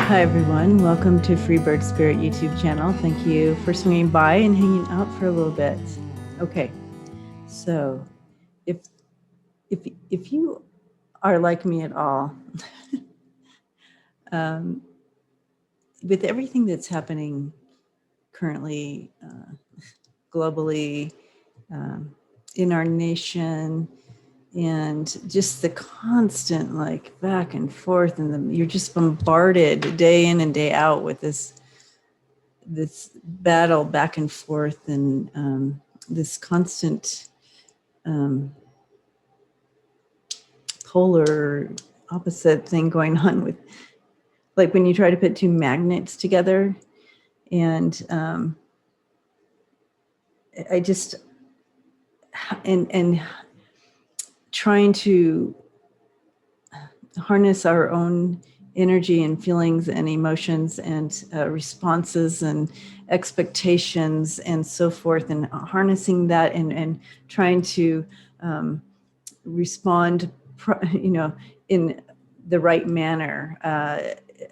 Hi, everyone. Welcome to Freebird Spirit YouTube channel. Thank you for swinging by and hanging out for a little bit. Okay, so if you are like me at all, with everything that's happening currently, globally, in our nation, and just the constant like back and forth, and you're just bombarded day in and day out with this battle back and forth, and this constant polar opposite thing going on with, like, when you try to put two magnets together, and I just and trying to harness our own energy and feelings and emotions and responses and expectations and so forth, and harnessing that and trying to respond, in the right manner,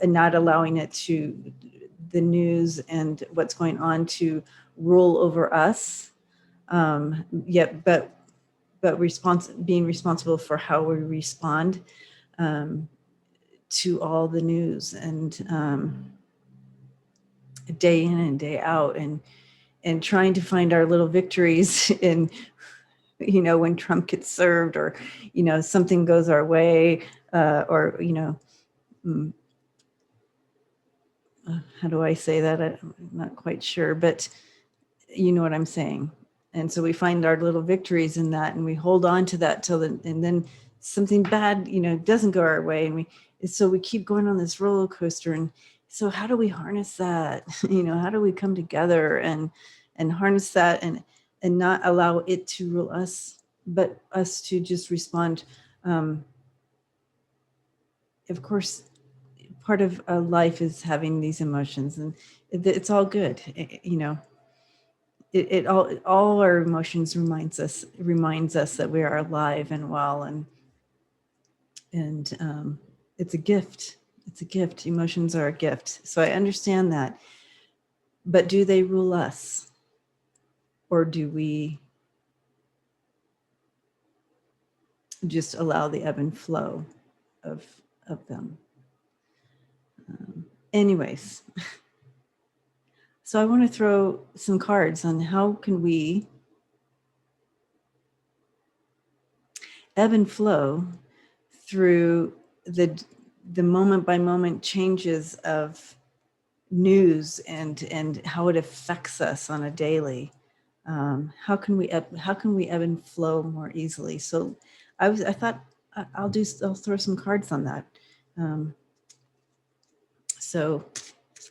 and not allowing it to the news and what's going on to rule over us. Yet, but being responsible for how we respond to all the news, and day in and day out, and trying to find our little victories in, when Trump gets served, or, something goes our way, or, how do I say that? I'm not quite sure, but you know what I'm saying. And so we find our little victories in that, and we hold on to that and then something bad, doesn't go our way. And so we keep going on this roller coaster. And so how do we harness that? How do we come together and harness that, and not allow it to rule us, but us to just respond? Of course, part of life is having these emotions, and it's all good. It all our emotions reminds us that we are alive and well, and it's a gift. It's a gift. Emotions are a gift. So I understand that. But do they rule us, or do we just allow the ebb and flow of them? Anyways, so I want to throw some cards on how can we ebb and flow through the moment by moment changes of news, and how it affects us on a daily. How can we ebb and flow more easily? So I thought I'll throw some cards on that. So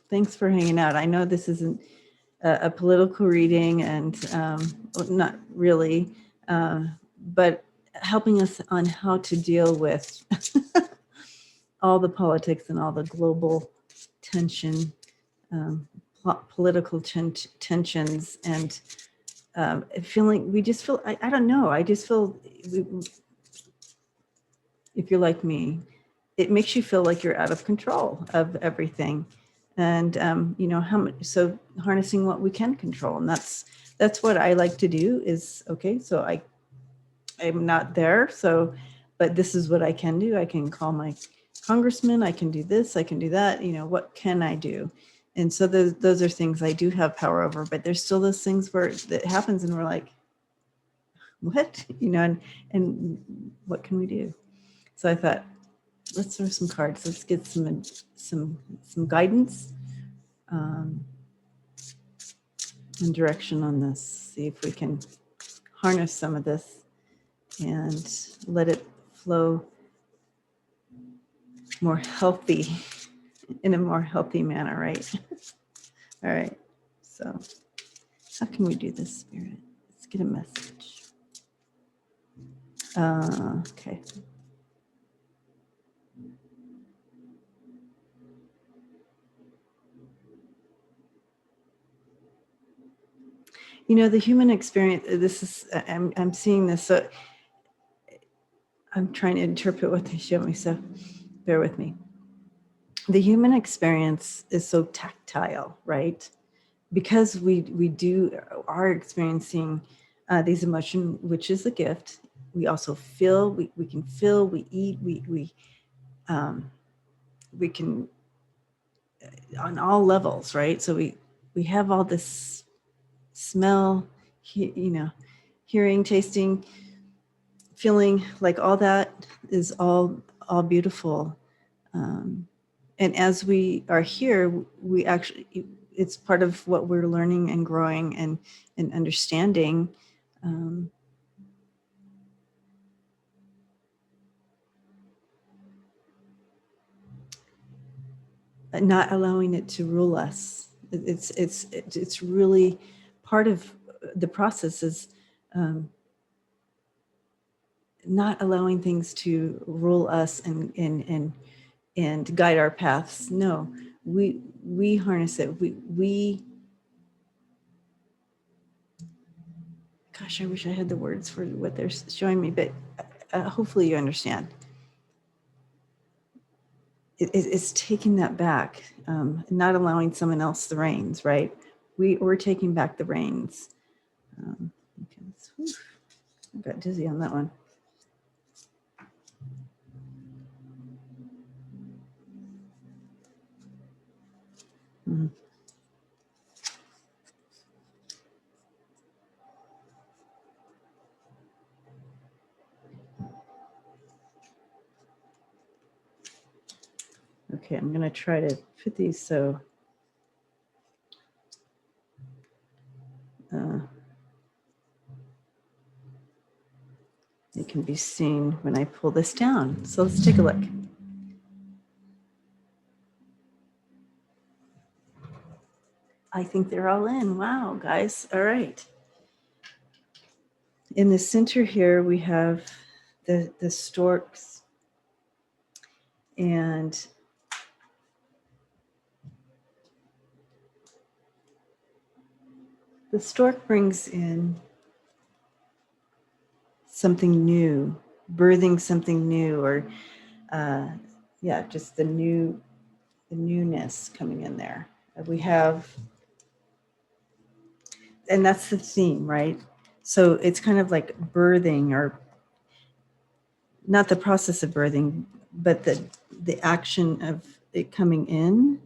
thanks for hanging out. I know this isn't a political reading, and not really, but helping us on how to deal with all the politics and all the global tension, political tensions, and feeling, we just feel, I don't know, I just feel, if you're like me, it makes you feel like you're out of control of everything. And how much, so harnessing what we can control, and that's what I like to do is, okay, so I'm not there, so, but this is what I can do. I can call my congressman, I can do this, I can do that, what can I do? And so those are things I do have power over, but there's still those things where that happens and we're like, what? And what can we do? So I thought, let's throw some cards. Let's get some guidance and direction on this. See if we can harness some of this and let it flow more healthy, in a more healthy manner, right? All right. So how can we do this, Spirit? Let's get a message. Okay. The human experience, this is, I'm seeing this, so I'm trying to interpret what they show me, so bear with me. the human experience is so tactile, right? Because we are experiencing these emotions, which is a gift. We also feel, we can feel, we eat, we can on all levels, right? So we have all this smell, hearing, tasting, feeling, like all that is all beautiful. And as we are here, we actually, it's part of what we're learning and growing and understanding. Um, Not allowing it to rule us. It's really part of the process is not allowing things to rule us and guide our paths. No, we harness it. We gosh, I wish I had the words for what they're showing me, but hopefully you understand. It's taking that back, not allowing someone else the reins, right? We're taking back the reins. Okay, I got dizzy on that one. Mm-hmm. Okay, I'm going to try to put these so it can be seen when I pull this down. So let's take a look. I think they're all in. Wow, guys. All right. In the center here, we have the storks. And the stork brings in something new, birthing something new, or just the newness coming in there. We have, and that's the theme, right? So it's kind of like birthing, or not the process of birthing, but the action of it coming in.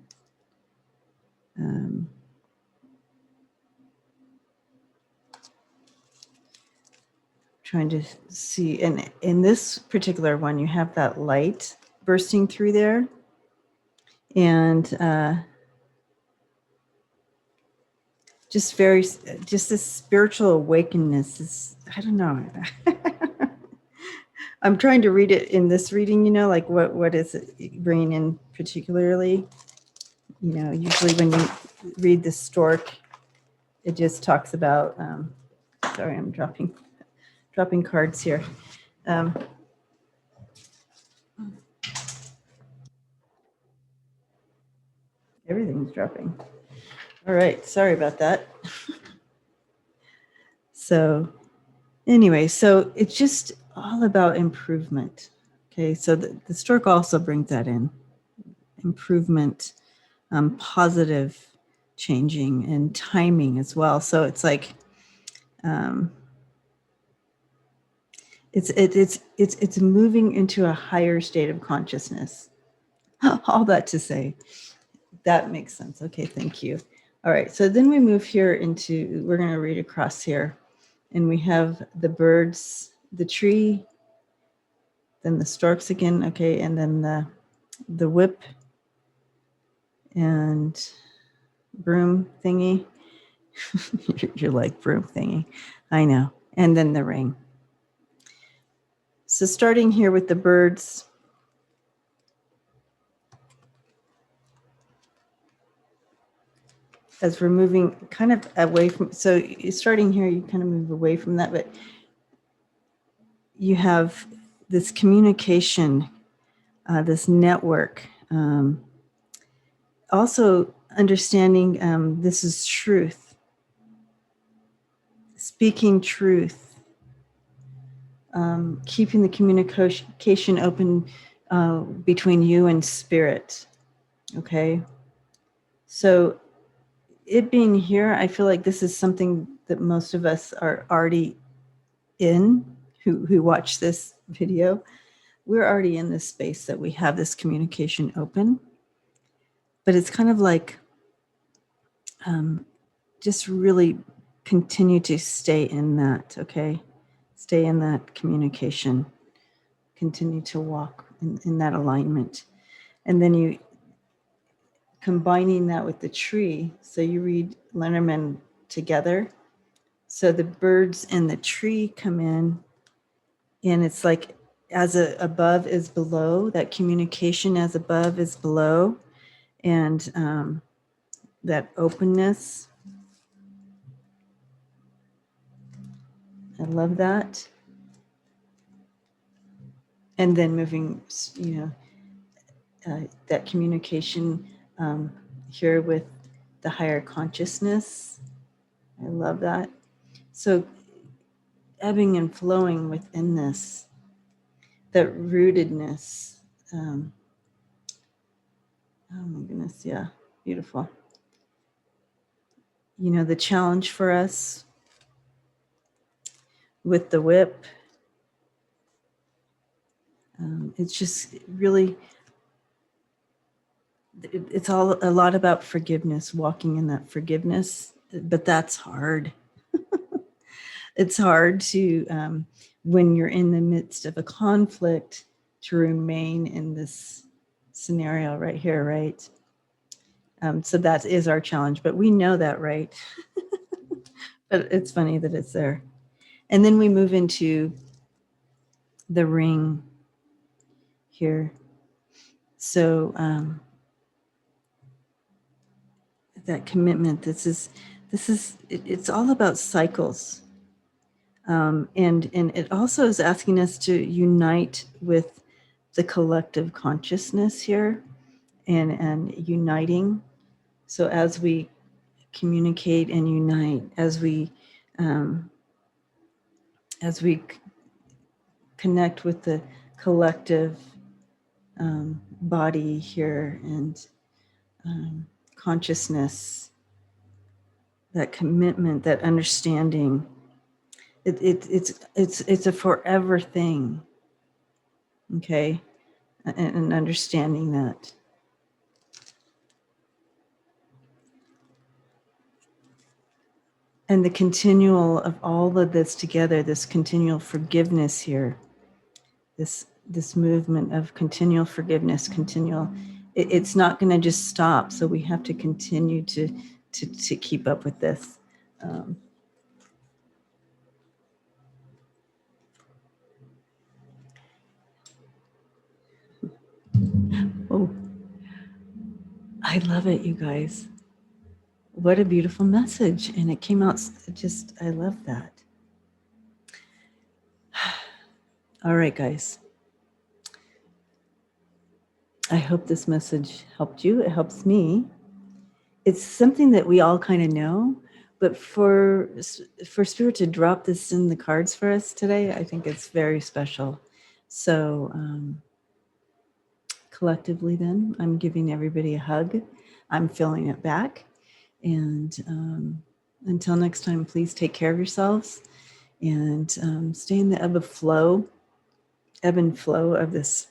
Trying to see, and in this particular one, you have that light bursting through there, and just this spiritual awakeness is, I don't know. I'm trying to read it in this reading, like what is it bringing in particularly? Usually when you read the stork, it just talks about, sorry, I'm dropping cards here. Everything's dropping. All right, sorry about that. So anyway, so it's just all about improvement. Okay, so the stork also brings that in. Improvement, positive changing, and timing as well. So it's like, it's moving into a higher state of consciousness. All that to say, that makes sense. Okay, thank you. All right, so then we move here into, we're going to read across here, and we have the birds, the tree, then the storks again. Okay, and then the whip and broom thingy. You're like, broom thingy. I know. And then the ring. So starting here with the birds, as we're moving kind of away from, so starting here, you kind of move away from that, but you have this communication, this network. Also understanding this is truth, speaking truth, keeping the communication open between you and spirit. Okay. So it being here, I feel like this is something that most of us are already in who watch this video. We're already in this space that we have this communication open, but it's kind of like just really continue to stay in that, okay? Stay in that communication, continue to walk in that alignment. And then you combining that with the tree. So you read Lenormand together. So the birds and the tree come in, and it's like as above is below, that communication as above is below, and that openness. I love that. And then moving, that communication here with the higher consciousness. I love that. So ebbing and flowing within this, that rootedness. Oh my goodness, yeah, beautiful. The challenge for us with the whip, it's just really, it's all a lot about forgiveness, walking in that forgiveness, but that's hard. It's hard to, when you're in the midst of a conflict, to remain in this scenario right here, right? So that is our challenge, but we know that, right? But it's funny that it's there. And then we move into the ring here. So that commitment, it's all about cycles. And it also is asking us to unite with the collective consciousness here and uniting. So as we communicate and unite, as we connect with the collective body here and consciousness, that commitment, that understanding, it's a forever thing, okay, and understanding that. And the continual of all of this together, this continual forgiveness here, this movement of continual forgiveness, it's not going to just stop. So we have to continue to keep up with this. Oh, I love it, you guys. What a beautiful message. And it came out just, I love that. All right, guys. I hope this message helped you. It helps me. It's something that we all kind of know, but for Spirit to drop this in the cards for us today, I think it's very special. So collectively then, I'm giving everybody a hug. I'm feeling it back. And until next time, please take care of yourselves and stay in the ebb and flow of this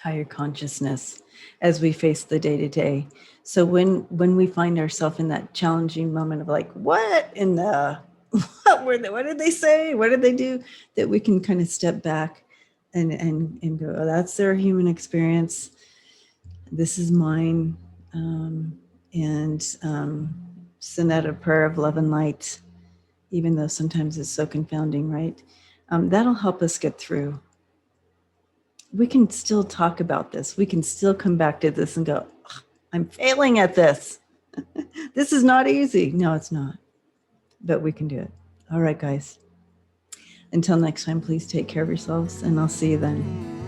higher consciousness as we face the day-to-day. So when we find ourselves in that challenging moment of like, what in the, what did they say? What did they do? That we can kind of step back and go, oh, that's their human experience. This is mine. And send out a prayer of love and light, even though sometimes it's so confounding, right? That'll help us get through. We can still talk about this. We can still come back to this and go, I'm failing at this. This is not easy. No, it's not. But we can do it. All right, guys. Until next time, please take care of yourselves, and I'll see you then.